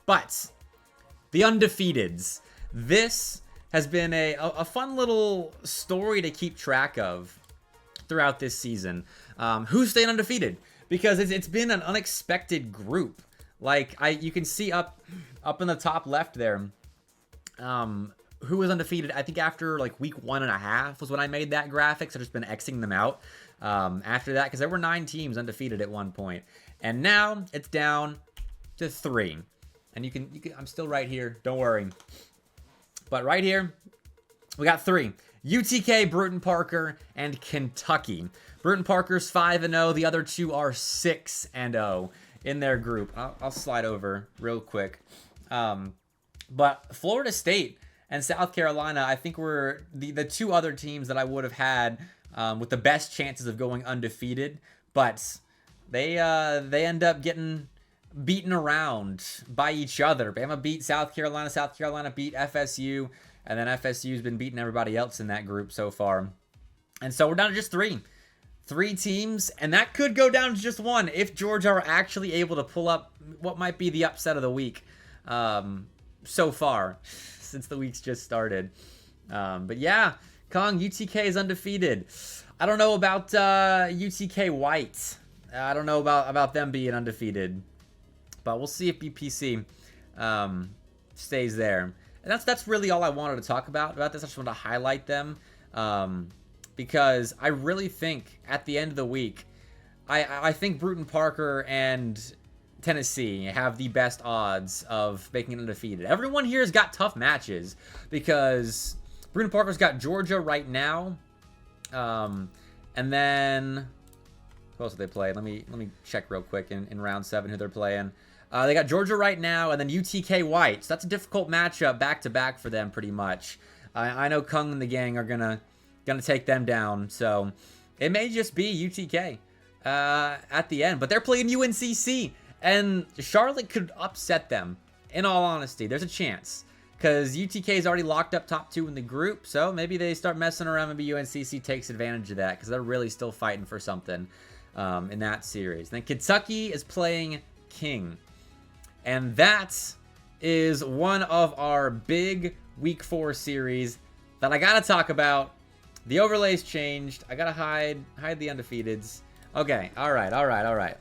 But the undefeateds. This has been a fun little story to keep track of throughout this season. Who's staying undefeated? Because it's been an unexpected group. Like, you can see up in the top left there, who was undefeated. I think after like week 1.5 was when I made that graphic. So I've just been Xing them out after that, because there were 9 teams undefeated at one point. And now it's down to 3. And you can I'm still right here. Don't worry. But right here, we got 3. UTK, Bruton Parker, and Kentucky. Bruton Parker's 5-0. The other 2 are 6-0 in their group. I'll slide over real quick. But Florida State and South Carolina, I think, were the 2 other teams that I would have had with the best chances of going undefeated. But they end up getting beaten around by each other. Bama beat South Carolina. South Carolina beat FSU. And then FSU's been beating everybody else in that group so far. And so we're down to just 3. 3 teams. And that could go down to just 1 if Georgia are actually able to pull up what might be the upset of the week so far, since the week's just started. But yeah, Kong, UTK is undefeated. I don't know about UTK White. I don't know about them being undefeated. But we'll see if BPC stays there. And that's really all I wanted to talk about this. I just wanted to highlight them because I really think at the end of the week, I think Bruton Parker and Tennessee have the best odds of making it undefeated. Everyone here has got tough matches because Bruton Parker's got Georgia right now. And then who else did they play? Let me check real quick in round 7 who they're playing. They got Georgia right now, and then UTK White. So that's a difficult matchup back-to-back for them, pretty much. I know Kung and the gang are gonna take them down, so it may just be UTK at the end. But they're playing UNCC, and Charlotte could upset them. In all honesty, there's a chance, because UTK is already locked up top 2 in the group. So maybe they start messing around. Maybe UNCC takes advantage of that, because they're really still fighting for something in that series. Then Kentucky is playing King. And that is one of our big Week 4 series that I gotta talk about. The overlays changed. I gotta hide the undefeateds. Okay, all right.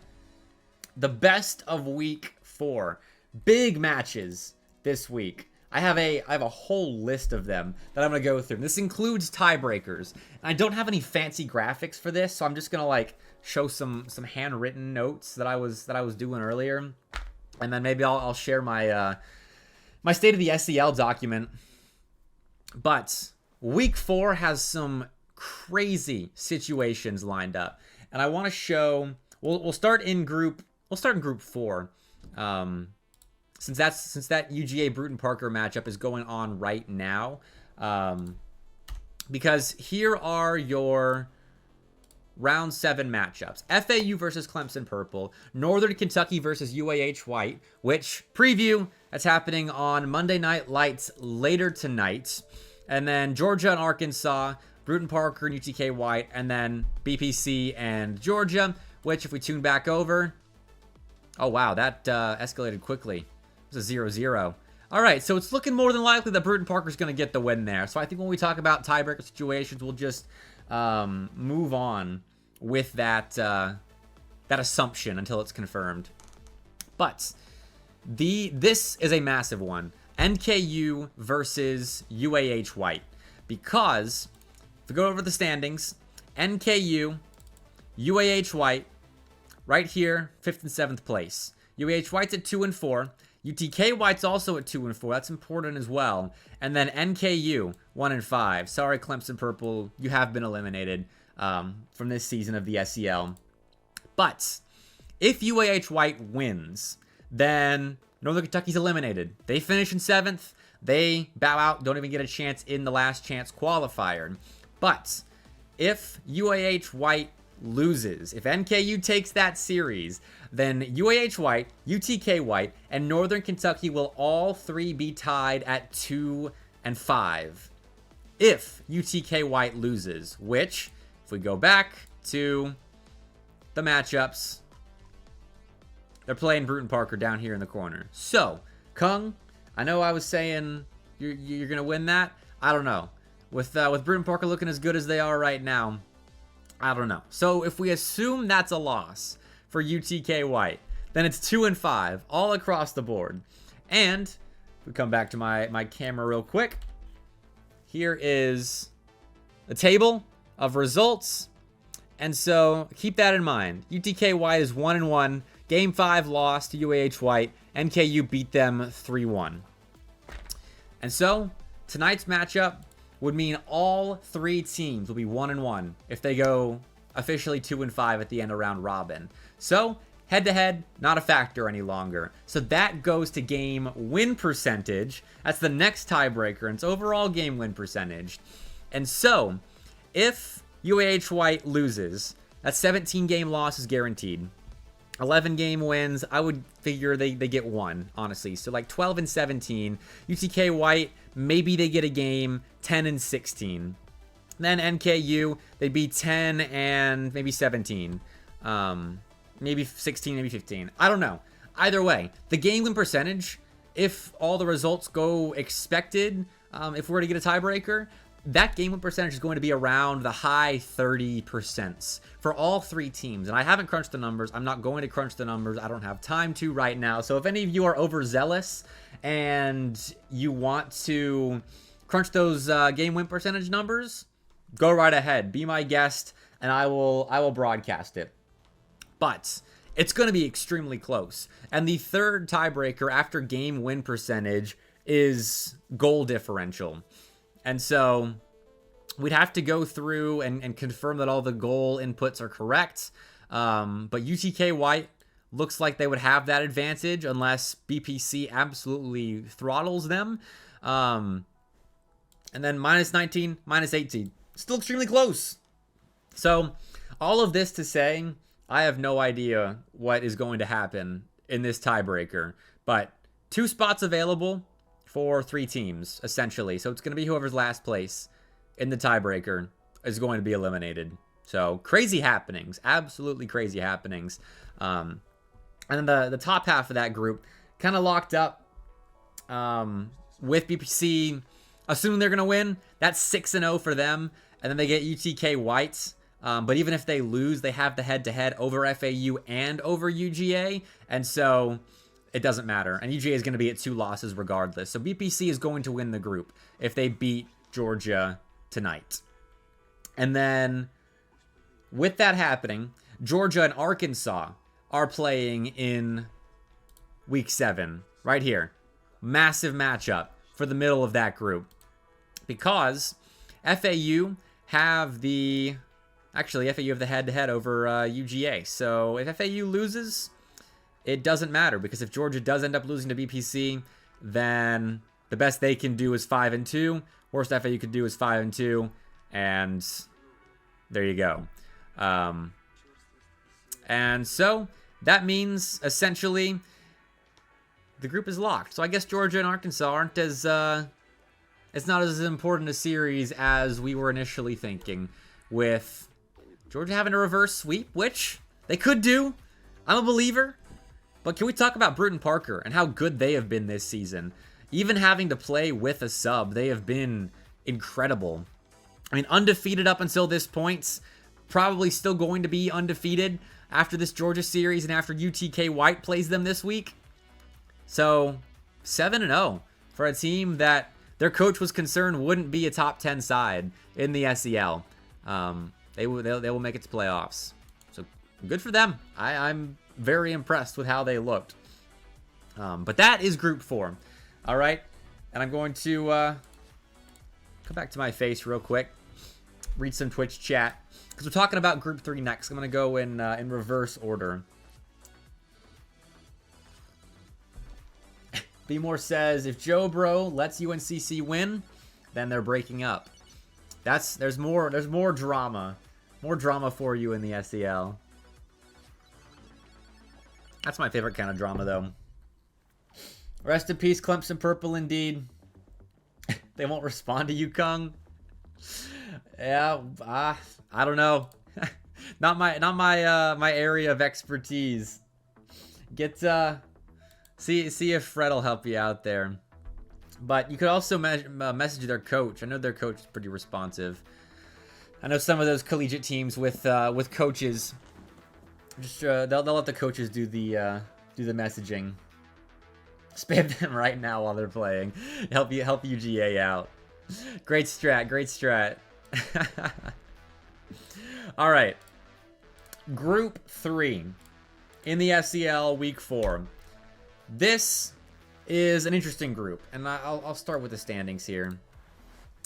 The best of Week 4. Big matches this week. I have a whole list of them that I'm gonna go through. This includes tiebreakers. And I don't have any fancy graphics for this, so I'm just gonna like show some handwritten notes that I was doing earlier. And then maybe I'll share my my State of the SEL document. But Week 4 has some crazy situations lined up, and I want to show. We'll start in group 4, since that UGA Bruton Parker matchup is going on right now. Because here are your Round 7 matchups. FAU versus Clemson Purple. Northern Kentucky versus UAH White. Which, preview, that's happening on Monday Night Lights later tonight. And then Georgia and Arkansas. Bruton Parker and UTK White. And then BPC and Georgia. Which, if we tune back over... Oh, wow. That escalated quickly. It was a 0-0. Alright, so it's looking more than likely that Bruton Parker's going to get the win there. So I think when we talk about tiebreaker situations, we'll just... move on with that assumption until it's confirmed. But this is a massive one. NKU versus UAH White. Because if we go over the standings, NKU, UAH White, right here, 5th and 7th place. UAH White's at 2 and 4. UTK White's also at 2 and 4. That's important as well. And then NKU 1 and 5. Sorry, Clemson Purple, you have been eliminated from this season of the SEL. But if UAH White wins, then Northern Kentucky's eliminated. They finish in 7th. They bow out, don't even get a chance in the last chance qualifier. But if UAH White loses, if NKU takes that series, then UAH White, UTK White, and Northern Kentucky will all 3 be tied at 2 and 5. If UTK White loses, which, if we go back to the matchups, they're playing Bruton Parker down here in the corner. So, Kung, I know I was saying you're going to win that. I don't know. With Bruton Parker looking as good as they are right now, I don't know. So if we assume that's a loss for UTK White, then it's 2-5 all across the board. And we come back to my camera real quick. Here is the table of results. And so keep that in mind. UTK White is 1-1. Game 5 loss to UAH White. NKU beat them 3-1. And so tonight's matchup would mean all 3 teams will be 1-1 if they go officially 2-5 at the end of round robin. So head-to-head, not a factor any longer. So that goes to game win percentage. That's the next tiebreaker, and it's overall game win percentage. And so if UAH White loses, that 17-game loss is guaranteed. 11-game wins, I would figure they get 1, honestly. So like 12-17. UTK White, maybe they get a game. 10-16. Then NKU, they'd be 10 and maybe 17. Maybe 16, maybe 15. I don't know. Either way, the game win percentage, if all the results go expected, if we're to get a tiebreaker, that game win percentage is going to be around the high 30% for all 3 teams. And I haven't crunched the numbers. I'm not going to crunch the numbers. I don't have time to right now. So if any of you are overzealous and you want to crunch those game win percentage numbers, go right ahead. Be my guest, and I will broadcast it. But it's going to be extremely close. And the third tiebreaker after game win percentage is goal differential. And so we'd have to go through and confirm that all the goal inputs are correct. But UTK White looks like they would have that advantage unless BPC absolutely throttles them. And then -19, -18. Still extremely close. So all of this to say, I have no idea what is going to happen in this tiebreaker. But 2 spots available for 3 teams, essentially. So it's going to be whoever's last place in the tiebreaker is going to be eliminated. So crazy happenings. Absolutely crazy happenings. And then the top half of that group kind of locked up with BPC. Assuming they're going to win, that's 6-0 for them. And then they get UTK White. But even if they lose, they have the head-to-head over FAU and over UGA. And so it doesn't matter. And UGA is going to be at 2 losses regardless. So BPC is going to win the group if they beat Georgia tonight. And then with that happening, Georgia and Arkansas are playing in week 7 right here. Massive matchup for the middle of that group. Because FAU have the... Actually, FAU have the head-to-head over UGA. So if FAU loses, it doesn't matter. Because if Georgia does end up losing to BPC, then the best they can do is 5-2. Worst FAU could do is 5-2. And there you go. And so that means, essentially, the group is locked. So I guess Georgia and Arkansas aren't as... it's not as important a series as we were initially thinking, with Georgia having a reverse sweep, which they could do. I'm a believer. But can we talk about Bruton Parker and how good they have been this season? Even having to play with a sub, they have been incredible. I mean, undefeated up until this point. Probably still going to be undefeated after this Georgia series and after UTK White plays them this week. So, 7-0 for a team that their coach was concerned wouldn't be a top 10 side in the SEL. They will make it to playoffs. So good for them. I'm very impressed with how they looked. But that is Group 4. All right. And I'm going to come back to my face real quick. Read some Twitch chat. Because we're talking about Group 3 next. I'm going to go in reverse order. B-More says, if Joe Bro lets UNCC win, then they're breaking up. There's more drama. More drama for you in the SEL. That's my favorite kind of drama, though. Rest in peace, Clemson Purple, indeed. They won't respond to you, Kung. Yeah, I don't know. not my area of expertise. Get See if Fred will help you out there. But you could also message their coach. I know their coach is pretty responsive. I know some of those collegiate teams with coaches, just they'll let the coaches do the messaging. Spam them right now while they're playing. Help UGA out. Great strat, great strat. All right. Group 3 in the SEL Week 4. This is an interesting group, and I'll start with the standings here.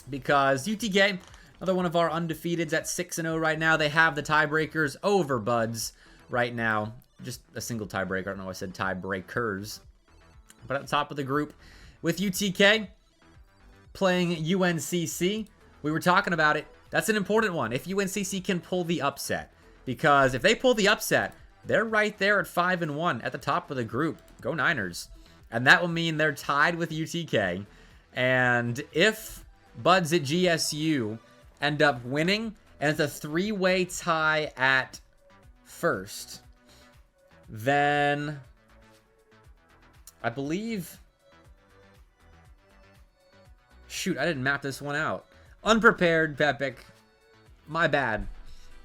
Because UTK, another one of our undefeateds at 6-0 right now. They have the tiebreakers over Buds right now. Just a single tiebreaker. I don't know why I said tiebreakers. But at the top of the group with UTK playing UNCC. We were talking about it. That's an important one. If UNCC can pull the upset. Because if they pull the upset, they're right there at 5-1 at the top of the group. Go Niners. And that will mean they're tied with UTK. And if Buds at GSU end up winning, and it's a three-way tie at first, then I believe... Shoot, I didn't map this one out. Unprepared, Bepic. My bad.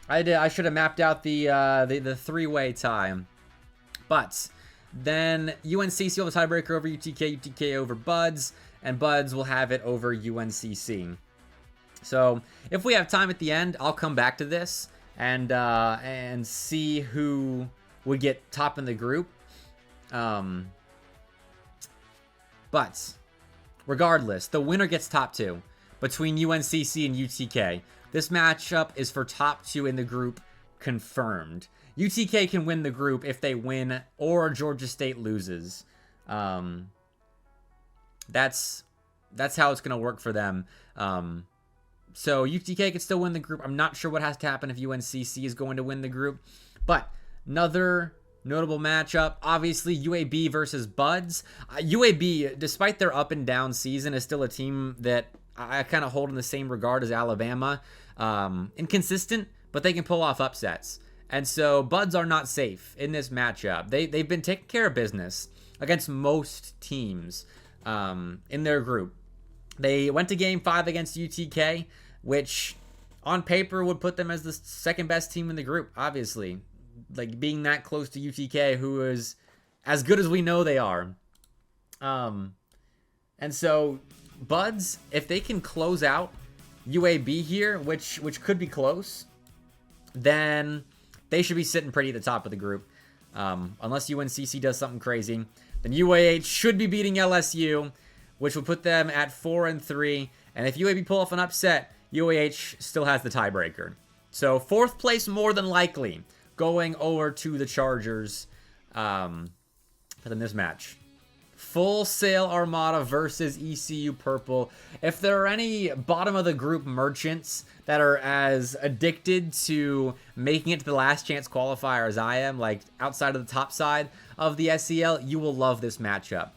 I should have mapped out the three-way tie. But then UNCC will have a tiebreaker over UTK, UTK over Buds, and Buds will have it over UNCC. So if we have time at the end, I'll come back to this and see who would get top in the group. But regardless, the winner gets top 2 between UNCC and UTK. This matchup is for top 2 in the group, confirmed. UTK can win the group if they win or Georgia State loses. That's how it's going to work for them. So UTK can still win the group. I'm not sure what has to happen if UNCC is going to win the group. But another notable matchup, obviously UAB versus Buds. UAB, despite their up and down season, is still a team that I kind of hold in the same regard as Alabama. Inconsistent, but they can pull off upsets. And so Buds are not safe in this matchup. They've been taking care of business against most teams in their group. They went to Game 5 against UTK, which on paper would put them as the second best team in the group, obviously. Like being that close to UTK, who is as good as we know they are. And so Buds, if they can close out UAB here, which could be close, then they should be sitting pretty at the top of the group. Unless UNCC does something crazy. Then UAH should be beating LSU, which would put them at 4-3. And if UAB pull off an upset, UAH still has the tiebreaker. So 4th place more than likely going over to the Chargers in this match. Full Sail Armada versus ECU Purple. If there are any bottom of the group merchants that are as addicted to making it to the last chance qualifier as I am, like outside of the top side of the SEL, you will love this matchup.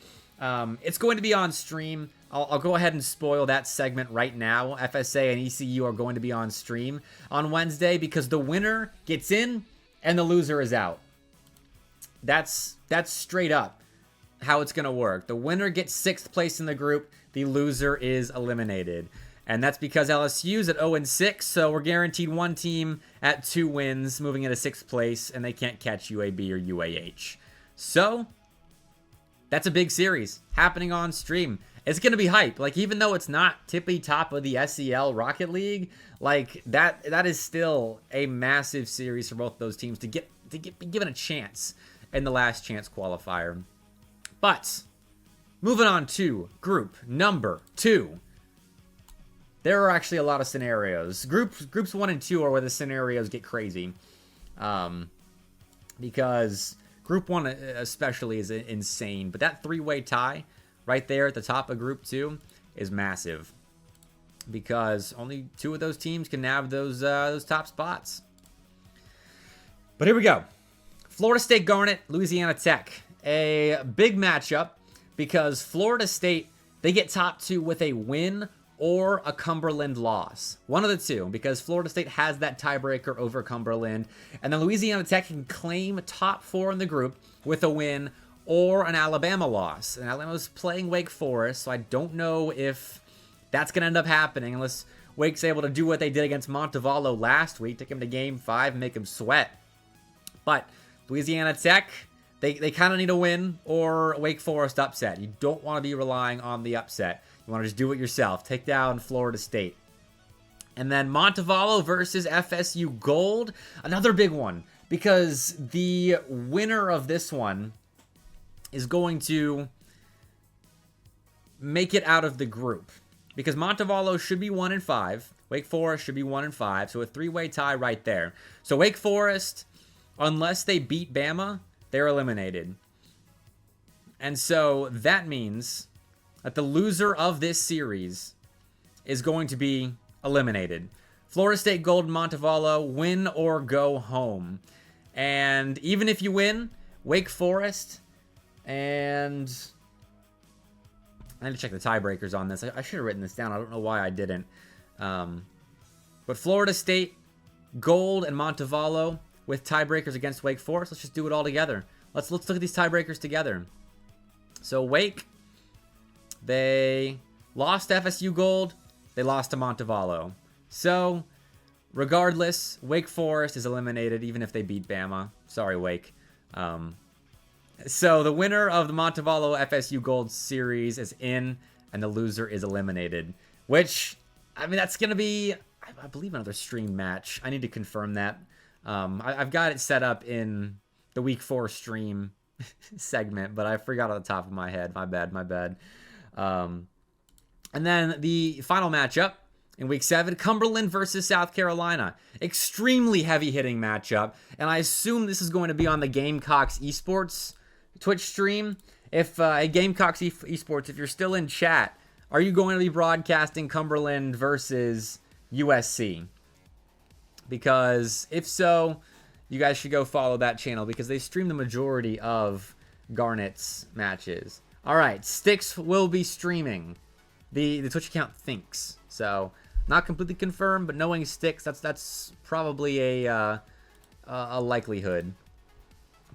It's going to be on stream. I'll go ahead and spoil that segment right now. FSA and ECU are going to be on stream on Wednesday because the winner gets in and the loser is out. That's straight up how it's going to work. The winner gets 6th place in the group. The loser is eliminated. And that's because LSU's at 0-6, so we're guaranteed one team at 2 wins moving into 6th place, and they can't catch UAB or UAH. So that's a big series happening on stream. It's going to be hype. Like, even though it's not tippy top of the SEL Rocket League, like that is still a massive series for both those teams to be given a chance in the last chance qualifier. But moving on to group number 2. There are actually a lot of scenarios. Groups 1 and 2 are where the scenarios get crazy. Because Group 1 especially is insane. But that 3-way tie right there at the top of Group 2 is massive. Because only 2 of those teams can have those top spots. But here we go. Florida State Garnet, Louisiana Tech. A big matchup because Florida State, they get top 2 with a win or a Cumberland loss. One of the two, because Florida State has that tiebreaker over Cumberland. And then Louisiana Tech can claim top 4 in the group with a win or an Alabama loss. And Alabama's playing Wake Forest, so I don't know if that's going to end up happening unless Wake's able to do what they did against Montevallo last week, take him to Game 5 and make him sweat. But Louisiana Tech, they kind of need a win or Wake Forest upset. You don't want to be relying on the upset. You want to just do it yourself. Take down Florida State. And then Montevallo versus FSU Gold, another big one, because the winner of this one is going to make it out of the group. Because Montevallo should be 1-5, Wake Forest should be 1-5, so a three-way tie right there. So Wake Forest, unless they beat Bama, they're eliminated. And so that means that the loser of this series is going to be eliminated. Florida State Gold and Montevallo, win or go home. And even if you win, Wake Forest and... I need to check the tiebreakers on this. I should have written this down. I don't know why I didn't. But Florida State, Gold, and Montevallo with tiebreakers against Wake Forest. Let's just do it all together. Let's look at these tiebreakers together. So Wake, they lost to FSU Gold. They lost to Montevallo. So regardless, Wake Forest is eliminated even if they beat Bama. Sorry, Wake. So the winner of the Montevallo FSU Gold series is in, and the loser is eliminated. Which, I mean, that's going to be, I believe, another stream match. I need to confirm that. I've got it set up in the Week 4 stream segment, but I forgot on the top of my head. My bad. And then the final matchup in Week 7, Cumberland versus South Carolina. Extremely heavy-hitting matchup, and I assume this is going to be on the Gamecocks Esports Twitch stream. If Gamecocks Esports, if you're still in chat, are you going to be broadcasting Cumberland versus USC? Because if so, you guys should go follow that channel because they stream the majority of Garnet's matches. All right, Styx will be streaming. The Twitch account thinks so. Not completely confirmed, but knowing Styx, that's probably a likelihood.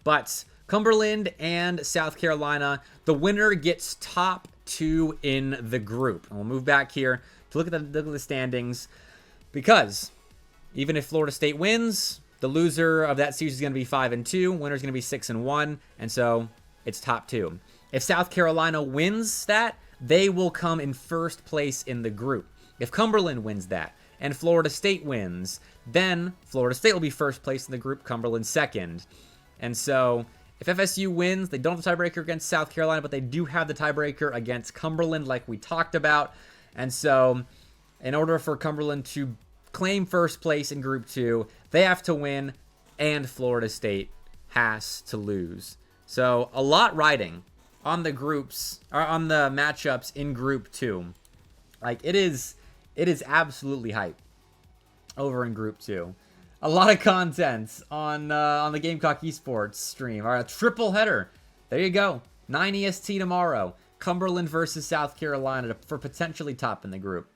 But Cumberland and South Carolina, the winner gets top 2 in the group. And we'll move back here to look at the standings, because even if Florida State wins, the loser of that series is going to be 5-2. Winner's going to be 6-1, and so it's top 2. If South Carolina wins that, they will come in first place in the group. If Cumberland wins that and Florida State wins, then Florida State will be first place in the group, Cumberland second. And so if FSU wins, they don't have the tiebreaker against South Carolina, but they do have the tiebreaker against Cumberland like we talked about. And so in order for Cumberland to claim first place in Group 2, they have to win and Florida State has to lose. So a lot riding on the groups, or on the matchups in Group 2. Like, it is absolutely hype over in Group 2. A lot of content on the Gamecock Esports stream. All right, triple header. There you go. 9 EST tomorrow. Cumberland versus South Carolina for potentially top in the group.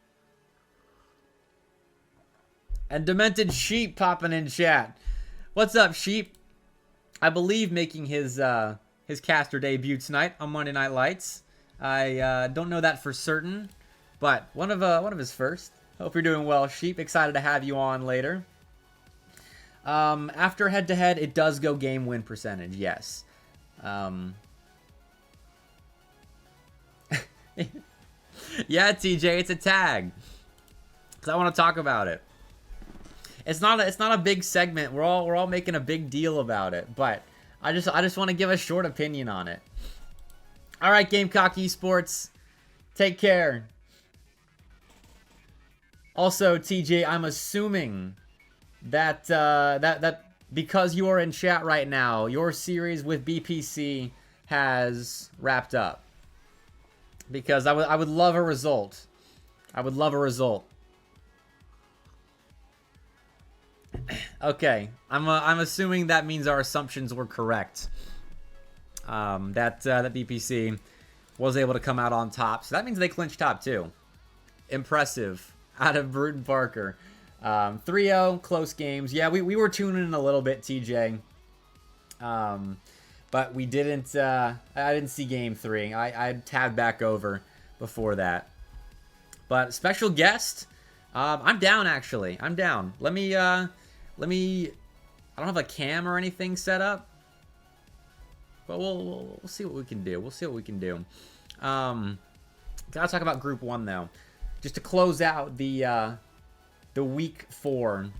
And Demented Sheep popping in chat. What's up, Sheep? I believe making his caster debut tonight on Monday Night Lights. I don't know that for certain, but one of his first. Hope you're doing well, Sheep. Excited to have you on later. After head-to-head, it does go game win percentage, yes. Yeah, TJ, it's a tag. 'Cause I want to talk about it. It's not a big segment. We're all making a big deal about it, but I just want to give a short opinion on it. All right, Gamecock Esports, take care. Also, TJ, I'm assuming that that because you are in chat right now, your series with BPC has wrapped up. Because I would love a result. I would love a result. Okay, I'm assuming that means our assumptions were correct. That BPC was able to come out on top, so that means they clinched top 2. Impressive out of Bruton Parker. 3-0, close games. Yeah, we were tuning in a little bit, TJ. but we didn't. I didn't see Game 3. I tabbed back over before that. But special guest, I'm down actually. I'm down. Let me. I don't have a cam or anything set up, but we'll see what we can do. We'll see what we can do. Gotta talk about Group 1 though, just to close out the Week 4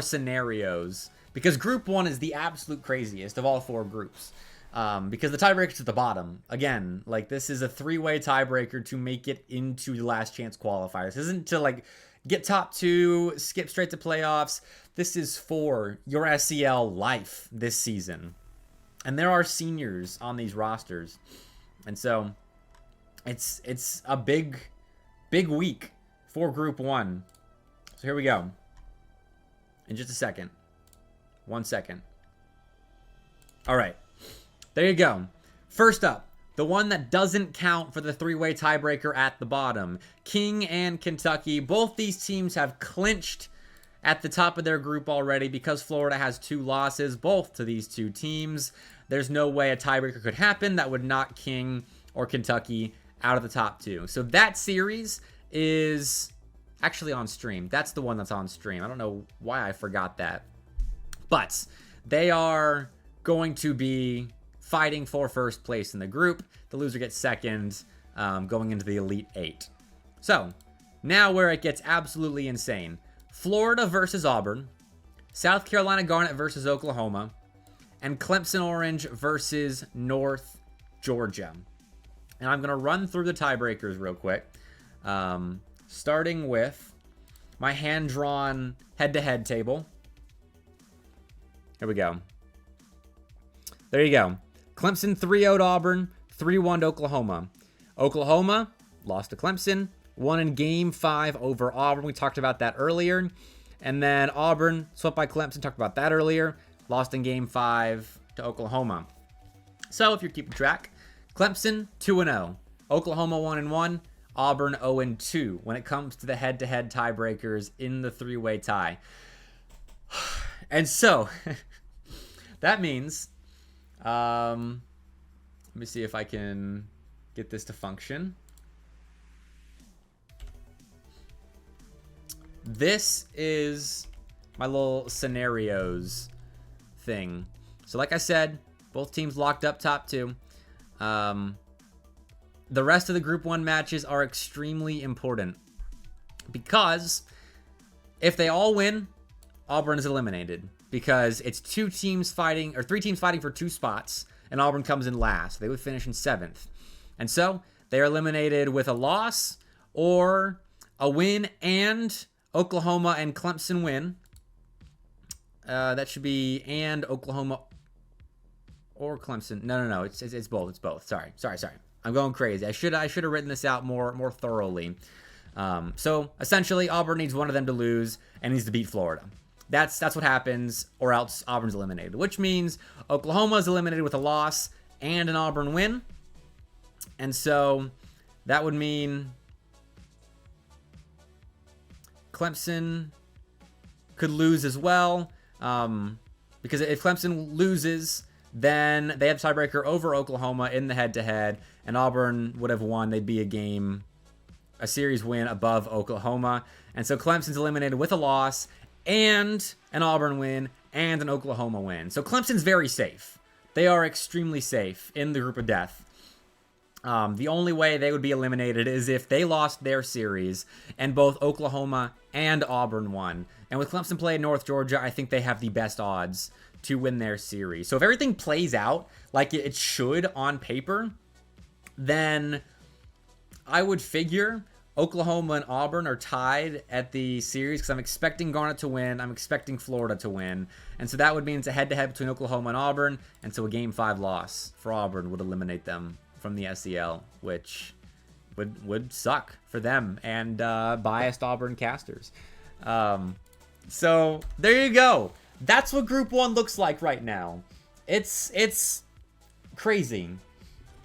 scenarios, because Group 1 is the absolute craziest of all 4 groups. Because the tiebreaker's at the bottom. Again, like, this is a 3-way tiebreaker to make it into the last chance qualifiers. This isn't to, like, get top 2, skip straight to playoffs. This is for your SEL life this season. And there are seniors on these rosters. And so, it's a big week for Group 1. So here we go. In just a second. 1 second. All right. There you go. First up, the one that doesn't count for the 3-way tiebreaker at the bottom. King and Kentucky. Both these teams have clinched at the top of their group already because Florida has 2 losses, both to these 2 teams. There's no way a tiebreaker could happen that would knock King or Kentucky out of the top 2. So that series is actually on stream. That's the one that's on stream. I don't know why I forgot that. But they are going to be fighting for first place in the group. The loser gets second, going into the Elite 8. So, now where it gets absolutely insane. Florida versus Auburn, South Carolina Garnet versus Oklahoma, and Clemson Orange versus North Georgia. And I'm going to run through the tiebreakers real quick, starting with my hand-drawn head-to-head table. Here we go. There you go. Clemson 3-0'd Auburn, 3-1'd Oklahoma. Oklahoma lost to Clemson, won in Game 5 over Auburn. We talked about that earlier. And then Auburn swept by Clemson, talked about that earlier. Lost in Game 5 to Oklahoma. So if you're keeping track, Clemson 2-0, Oklahoma 1-1, Auburn 0-2 when it comes to the head-to-head tiebreakers in the 3-way tie. And so that means, let me see if I can get this to function. This is my little scenarios thing. So like I said, both teams locked up top 2. The rest of the Group 1 matches are extremely important because if they all win, Auburn is eliminated because it's 2 teams fighting, or 3 teams fighting for 2 spots, and Auburn comes in last. They would finish in 7th. And so they are eliminated with a loss or a win and Oklahoma and Clemson win. That should be and Oklahoma or Clemson. No. It's both. It's both. Sorry. I'm going crazy. I should have written this out more thoroughly. So essentially, Auburn needs one of them to lose and needs to beat Florida. That's what happens, or else Auburn's eliminated, which means Oklahoma is eliminated with a loss and an Auburn win. And so that would mean Clemson could lose as well, because if Clemson loses, then they have tiebreaker over Oklahoma in the head-to-head, and Auburn would have won. They'd be a series win above Oklahoma. And so Clemson's eliminated with a loss and an Auburn win and an Oklahoma win. So Clemson's very safe. They are extremely safe in the group of death. The only way they would be eliminated is if they lost their series and both Oklahoma and Auburn won. And with Clemson playing North Georgia, I think they have the best odds to win their series. So if everything plays out like it should on paper, then I would figure Oklahoma and Auburn are tied at the series because I'm expecting Garnet to win. I'm expecting Florida to win. And so that would mean it's a head-to-head between Oklahoma and Auburn. And so a Game 5 loss for Auburn would eliminate them from the SEL, which would suck for them and biased Auburn casters. So there you go. That's what Group 1 looks like right now. It's crazy.